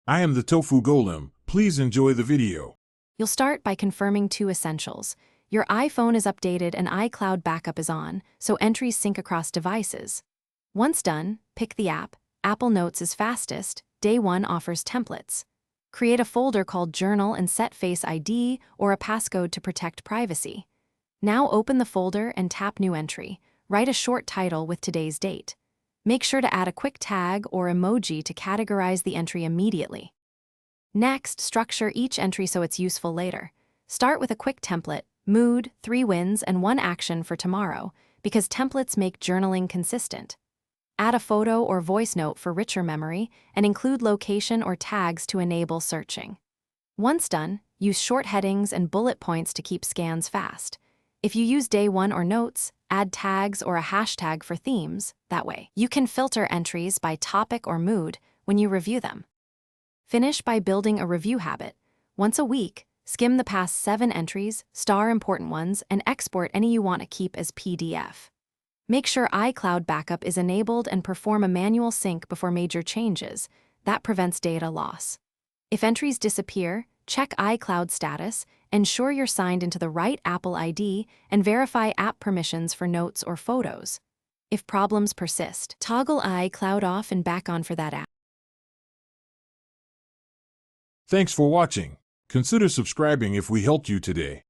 I am the Tofu Golem. Please enjoy the video. You'll start by confirming 2 essentials. Your iPhone is updated and iCloud backup is on, so entries sync across devices. Once done, pick the app. Apple Notes is fastest. Day 1 offers templates. Create a folder called Journal and set Face ID or a passcode to protect privacy. Now open the folder and tap New Entry. Write a short title with today's date. Make sure to add a quick tag or emoji to categorize the entry immediately. Next, structure each entry so it's useful later. Start with a quick template, mood, 3 wins, and 1 action for tomorrow, because templates make journaling consistent. Add a photo or voice note for richer memory, and include location or tags to enable searching. Once done, use short headings and bullet points to keep scans fast. If you use Day 1 or notes, add tags or a hashtag for themes. That way, you can filter entries by topic or mood when you review them. Finish by building a review habit. Once a week, skim the past 7 entries, star important ones, and export any you want to keep as PDF. Make sure iCloud backup is enabled and perform a manual sync before major changes. That prevents data loss. If entries disappear, check iCloud status, ensure you're signed into the right Apple ID, and verify app permissions for notes or photos. If problems persist, toggle iCloud off and back on for that app. Thanks for watching. Consider subscribing if we helped you today.